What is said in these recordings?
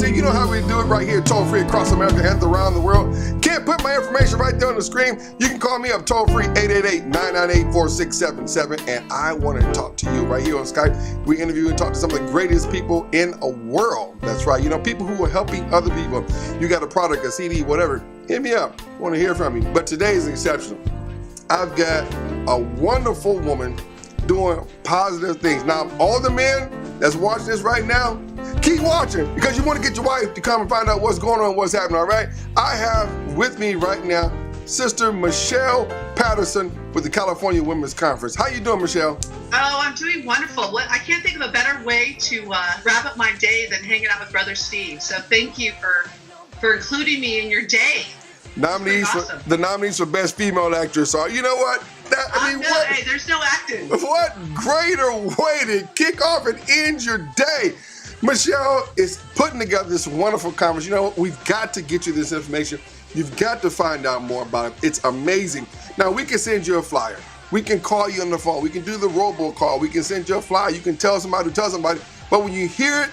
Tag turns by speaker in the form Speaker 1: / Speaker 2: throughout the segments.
Speaker 1: You know how we do it right here, toll free across America and around the world. Can't put my information right there on the screen. You can call me up toll free 888-998-4677, and I want to talk to you right here on Skype. We interview and talk to some of the greatest people in the world. That's right. You know, people who are helping other people. You got a product, a CD, whatever. Hit me up. I want to hear from you. But today is exceptional. I've got a wonderful woman doing positive things. Now, all the men that's watching this right now, keep watching, because you want to get your wife to come and find out what's going on, what's happening, all right? I have with me right now Sister Michelle Patterson with the California Women's Conference. How you doing, Michelle?
Speaker 2: Oh, I'm doing wonderful. I can't think of a better way to wrap up my day than hanging out with Brother Steve. So thank you for including me in your day.
Speaker 1: Awesome. The nominees for Best Female Actress. So you know what?
Speaker 2: Hey, there's no acting.
Speaker 1: What greater way to kick off and end your day? Michelle is putting together this wonderful conference. You know what? We've got to get you this information. You've got to find out more about it. It's amazing. Now, we can send you a flyer. We can call you on the phone. We can do the robocall. We can send you a flyer. You can tell somebody to tell somebody. But when you hear it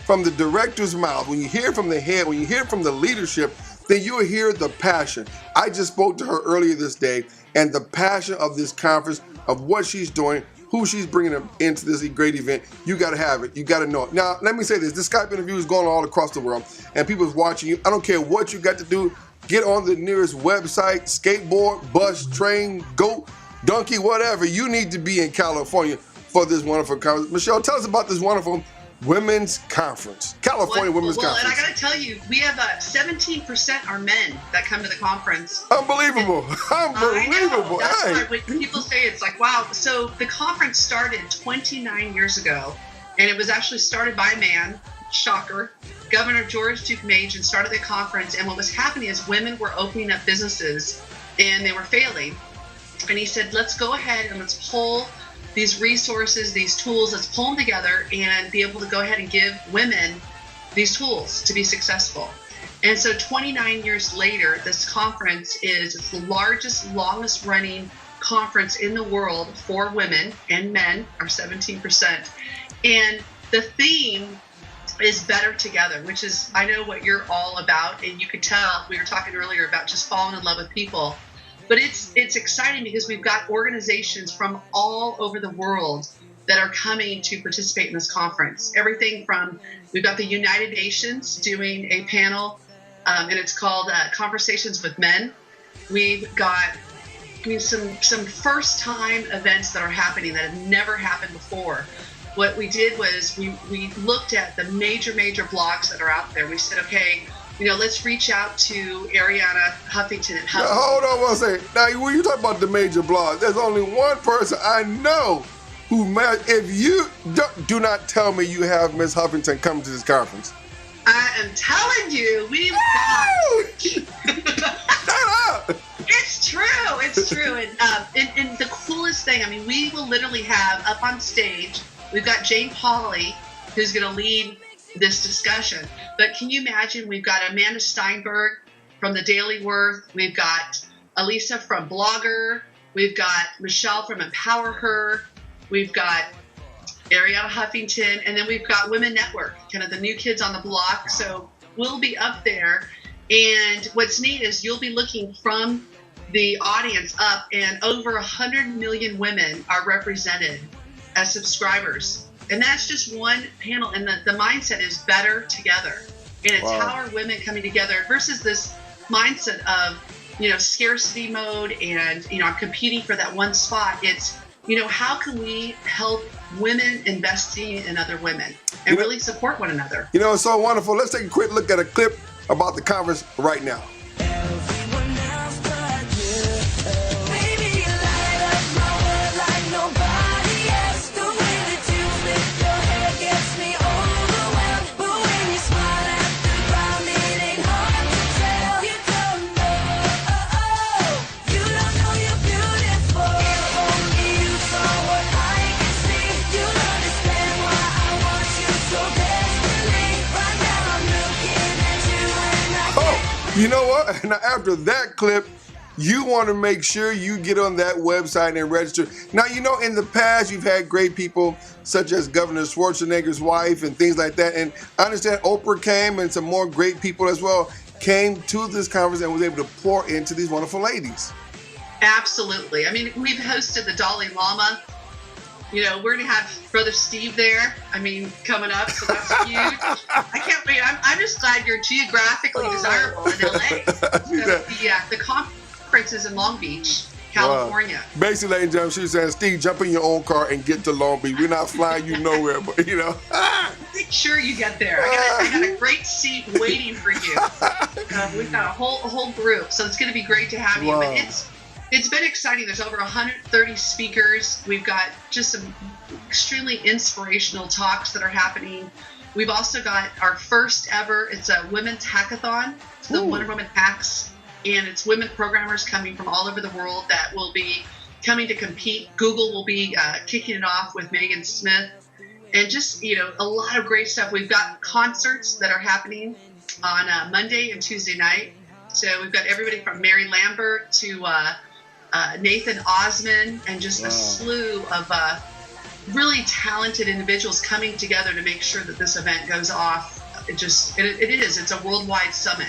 Speaker 1: from the director's mouth, when you hear it from the head, when you hear it from the leadership, then you'll hear the passion. I just spoke to her earlier this day, and the passion of this conference, of what she's doing, who she's bringing into this great event. You got to have it. You got to know it. Now, let me say this. This Skype interview is going all across the world, and people's watching you. I don't care what you got to do. Get on the nearest website, skateboard, bus, train, goat, donkey, whatever. You need to be in California for this wonderful conference. Michelle, tell us about this wonderful Women's Conference, California Women's Conference.
Speaker 2: And I got to tell you, we have 17% are men that come to the conference.
Speaker 1: Unbelievable. Unbelievable.
Speaker 2: That's why when people say it's like, wow. So the conference started 29 years ago, and it was actually started by a man, shocker. Governor George Duke Machen started the conference, and what was happening is women were opening up businesses, and they were failing. And he said, let's go ahead and let's pull these resources, these tools, let's pull them together and be able to go ahead and give women these tools to be successful. And so 29 years later, this conference is the largest, longest running conference in the world for women, and men are 17%. And the theme is better together, which is, I know what you're all about, and you could tell, we were talking earlier about just falling in love with people. But it's exciting because we've got organizations from all over the world that are coming to participate in this conference. Everything from, we've got the United Nations doing a panel, and it's called Conversations with Men. We've got some first-time events that are happening that have never happened before. What we did was we looked at the major blogs that are out there. We said, okay, let's reach out to Arianna Huffington.
Speaker 1: Hold on one second. Now, when you talk about the major blogs, there's only one person I know who if you do not tell me you have Miss Huffington come to this conference.
Speaker 2: I am telling you, we've got...
Speaker 1: Shut up!
Speaker 2: It's true. And the coolest thing, I mean, we will literally have up on stage, we've got Jane Pauly, who's going to lead this discussion. But can you imagine, we've got Amanda Steinberg from the Daily Worth, we've got Elisa from Blogger, we've got Michelle from Empower Her, we've got Arianna Huffington, and then we've got Women Network, kind of the new kids on the block. So we'll be up there, and what's neat is you'll be looking from the audience up, and over 100 million women are represented as subscribers. And that's just one panel, and the mindset is better together. And it's how are women coming together versus this mindset of, scarcity mode and, I'm competing for that one spot. It's, how can we help women investing in other women and really support one another?
Speaker 1: It's so wonderful. Let's take a quick look at a clip about the conference right now. You know what? Now, after that clip, you want to make sure you get on that website and register. Now, you know, in the past, you've had great people such as Governor Schwarzenegger's wife and things like that. And I understand Oprah came and some more great people as well came to this conference and was able to pour into these wonderful ladies.
Speaker 2: Absolutely. I mean, we've hosted the Dalai Lama. You know, we're going to have Brother Steve there, coming up, so that's huge. I can't wait. I'm just glad you're geographically desirable in LA. So the conference is in Long Beach, California.
Speaker 1: Wow. Basically, ladies and gentlemen, she was saying, Steve, jump in your own car and get to Long Beach. We're not flying you nowhere, but, you know.
Speaker 2: Make sure you get there. I got a great seat waiting for you. We've got a whole group, so it's going to be great to have you.
Speaker 1: Wow.
Speaker 2: But it's been exciting. There's over 130 speakers. We've got just some extremely inspirational talks that are happening. We've also got our first ever, it's a women's hackathon. It's the Wonder Woman Hacks, and it's women programmers coming from all over the world that will be coming to compete. Google will be kicking it off with Megan Smith. And just, you know, a lot of great stuff. We've got concerts that are happening on Monday and Tuesday night. So we've got everybody from Mary Lambert to Nathan Osman, and just a slew of really talented individuals coming together to make sure that this event goes off. It's a worldwide summit.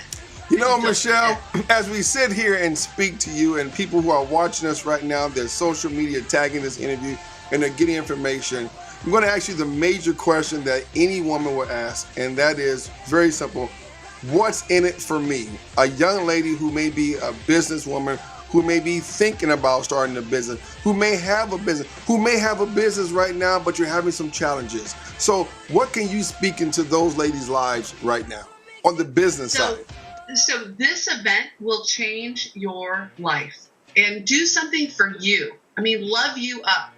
Speaker 1: You know, Michelle, as we sit here and speak to you, and people who are watching us right now, their social media tagging this interview and they're getting information, I'm going to ask you the major question that any woman would ask, and that is very simple. What's in it for me? A young lady who may be a businesswoman, who may be thinking about starting a business, who may have a business right now, but you're having some challenges. So what can you speak into those ladies' lives right now on the business side?
Speaker 2: So this event will change your life, and do something for you. Love you up.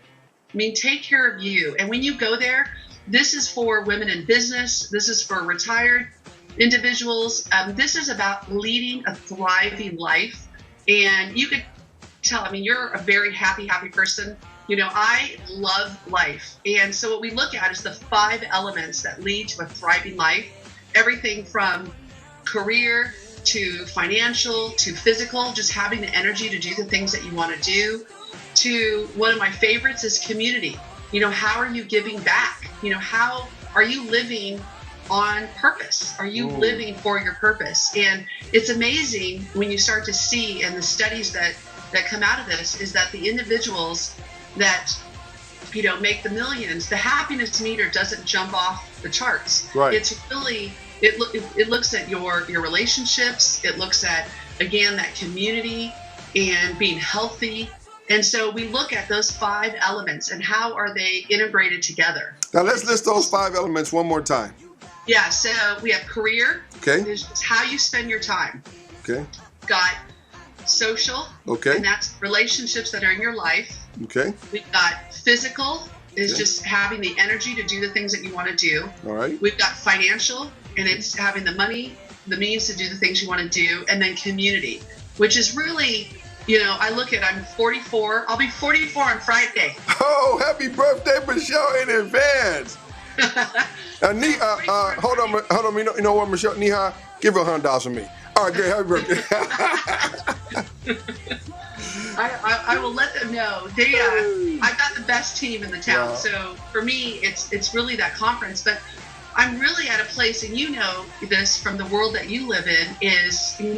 Speaker 2: Take care of you. And when you go there, this is for women in business. This is for retired individuals. This is about leading a thriving life. And you could tell, you're a very happy person. You know, I love life. And so what we look at is the 5 elements that lead to a thriving life. Everything from career to financial to physical, just having the energy to do the things that you want to do, to one of my favorites is community. You know, how are you giving back? You know, how are you living on purpose? Are you living for your purpose? And it's amazing when you start to see, and the studies that come out of this, is that the individuals that, you know, make the millions, the happiness meter doesn't jump off the charts.
Speaker 1: Right.
Speaker 2: It's really, it looks at your relationships. It looks at, again, that community and being healthy. And so we look at those 5 elements and how are they integrated together.
Speaker 1: Now let's list those 5 elements one more time.
Speaker 2: Yeah, so we have career.
Speaker 1: Okay.
Speaker 2: It's how you spend your time.
Speaker 1: Okay.
Speaker 2: Got social.
Speaker 1: Okay.
Speaker 2: And that's relationships that are in your life.
Speaker 1: Okay.
Speaker 2: We've got physical, is just having the energy to do the things that you want to do.
Speaker 1: All right.
Speaker 2: We've got financial, and it's having the money, the means to do the things you want to do. And then community, which is really, you know, I look at, I'm 44. I'll be 44 on Friday.
Speaker 1: Oh, happy birthday, Michelle, in advance. Hold on. You know what, Michelle? Neha, give her $100 from me. All right, great. Happy birthday.
Speaker 2: I will let them know. I've got the best team in the town. Wow. So for me, it's really that conference. But I'm really at a place, and you know this from the world that you live in,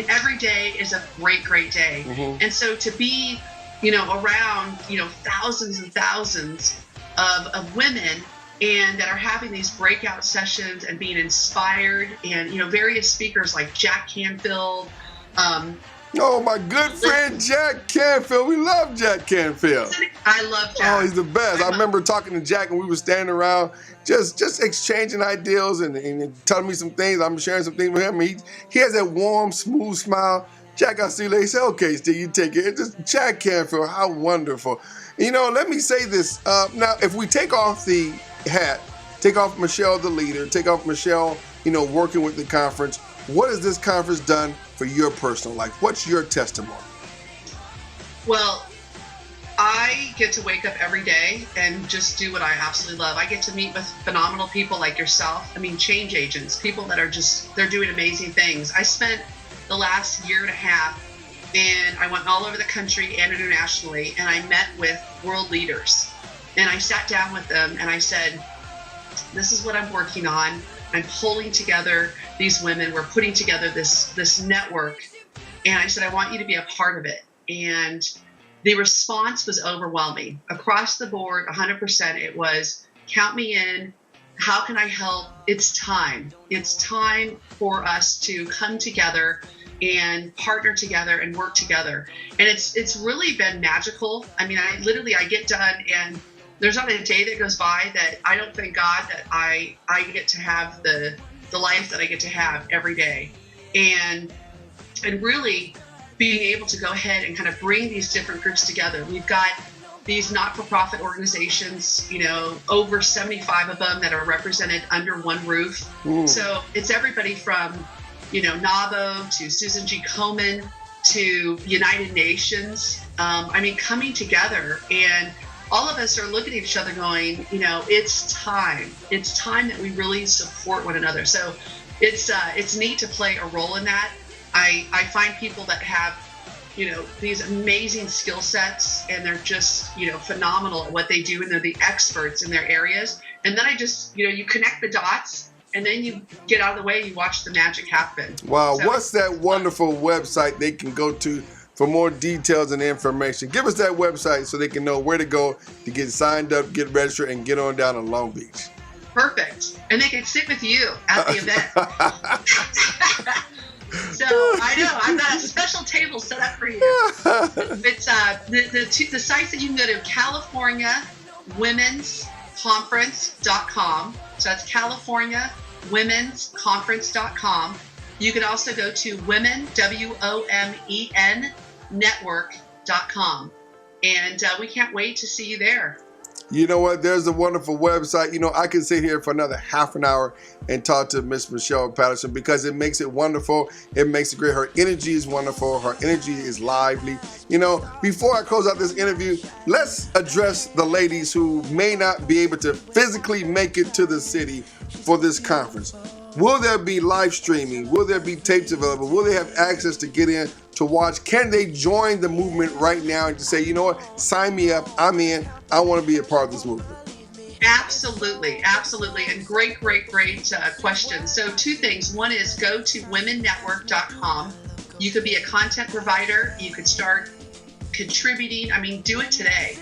Speaker 2: every day is a great day. Mm-hmm. And so to be, you know, around, you know, thousands and thousands of women, and that are having these breakout sessions and being inspired, and, you know, various speakers like Jack Canfield.
Speaker 1: Oh, my good friend Jack Canfield. We love Jack Canfield.
Speaker 2: I love Jack.
Speaker 1: Oh, he's the best. I remember talking to Jack, and we were standing around just exchanging ideas and telling me some things. I'm sharing some things with him. He has that warm, smooth smile. Jack, I see you later. He said, okay, Steve, you take it. It's just Jack Canfield. How wonderful. You know, let me say this. Now, if we take off the hat, take off Michelle, the leader, take off Michelle, you know, working with the conference, what has this conference done for your personal life? What's your testimony?
Speaker 2: Well, I get to wake up every day and just do what I absolutely love. I get to meet with phenomenal people like yourself. Change agents, people that are they're doing amazing things. I spent the last year and a half, and I went all over the country and internationally, and I met with world leaders. And I sat down with them and I said, this is what I'm working on. I'm pulling together these women. We're putting together this network. And I said, I want you to be a part of it. And the response was overwhelming. Across the board, 100%, it was, count me in. How can I help? It's time. It's time for us to come together and partner together and work together. And it's really been magical. I mean, I get done and there's not a day that goes by that I don't thank God that I get to have the life that I get to have every day. And really being able to go ahead and kind of bring these different groups together. We've got these not-for-profit organizations, over 75 of them that are represented under one roof. Ooh. So it's everybody from, NABO to Susan G. Komen to United Nations. Coming together, and all of us are looking at each other going, it's time. It's time that we really support one another. So it's neat to play a role in that. I find people that have, these amazing skill sets, and they're just, phenomenal at what they do, and they're the experts in their areas. And then I just, you connect the dots, and then you get out of the way, you watch the magic happen.
Speaker 1: Wow. So, what's that wonderful website they can go to for more details and information? Give us that website so they can know where to go to get signed up, get registered, and get on down to Long Beach.
Speaker 2: Perfect. And they can sit with you at the event. So I know I've got a special table set up for you. It's the sites that you can go to: CaliforniaWomen'sConference.com. So that's CaliforniaWomen'sConference.com. You can also go to Women WOMEN Network.com, and we can't wait to see you there.
Speaker 1: You know what? There's a wonderful website. I can sit here for another half an hour and talk to Miss Michelle Patterson because it makes it wonderful. It makes it great. Her energy is wonderful. Her energy is lively. Before I close out this interview, let's address the ladies who may not be able to physically make it to the city for this conference. Will there be live streaming? Will there be tapes available? Will they have access to get in to watch? Can they join the movement right now and just say, you know what, sign me up, I'm in, I want to be a part of this movement?
Speaker 2: Absolutely, absolutely. And great question. So two things. One is go to womennetwork.com. You could be a content provider. You could start contributing. Do it today.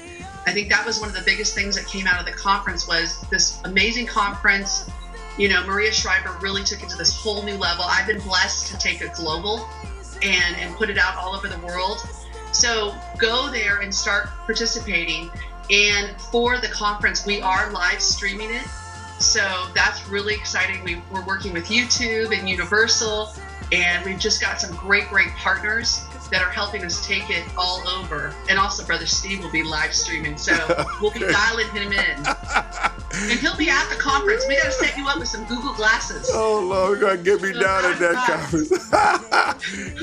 Speaker 2: I think that was one of the biggest things that came out of the conference was this amazing conference. Maria Shriver really took it to this whole new level. I've been blessed to take it global and put it out all over the world. So go there and start participating. And for the conference, we are live streaming it. So that's really exciting. We're working with YouTube and Universal, and we've just got some great partners that are helping us take it all over. And also Brother Steve will be live streaming. So we'll be dialing him in. And he'll be at the conference. We got to set you up with some Google glasses.
Speaker 1: Oh, Lord, we're going to get me down at that conference.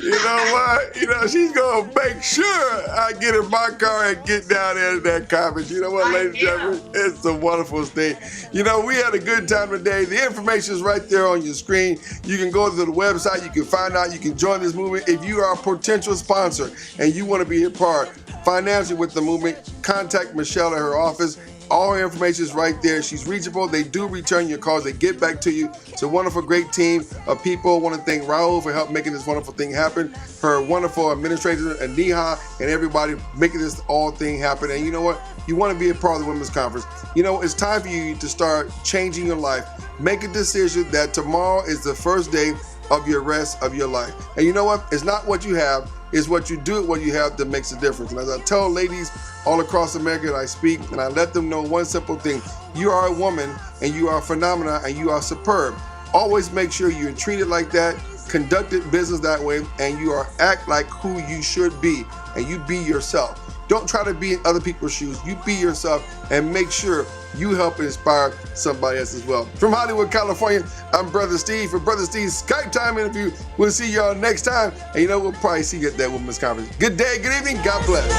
Speaker 1: You know what? She's going to make sure I get in my car and get down there at that conference. You know what, ladies and gentlemen? It's a wonderful thing. We had a good time today. The information is right there on your screen. You can go to the website. You can find out. You can join this movement. If you are a potential sponsor and you want to be a part financially with the movement, contact Michelle at her office. All her information is right there. She's reachable. They do return your calls. They get back to you. It's a wonderful, great team of people. I want to thank Raul for helping making this wonderful thing happen. Her wonderful administrator, and Neha, and everybody making this all thing happen. And you know what? You want to be a part of the Women's Conference. It's time for you to start changing your life. Make a decision that tomorrow is the first day of your rest of your life. And you know what? It's not what you have. It's what you do with what you have that makes a difference. And as I tell ladies all across America that I speak, and I let them know one simple thing: you are a woman, and you are a phenomenon, and you are superb. Always make sure you're treated like that, conducted business that way, and you act like who you should be, and you be yourself. Don't try to be in other people's shoes. You be yourself, and make sure you help inspire somebody else as well. From Hollywood, California, I'm Brother Steve. For Brother Steve's Skype time interview, we'll see y'all next time. And we'll probably see you at that Women's Conference. Good day, good evening, God bless.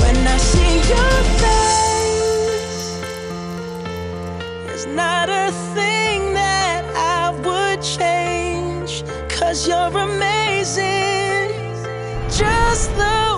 Speaker 1: When I see your face, there's not a thing that I
Speaker 3: 'cause you're amazing, just the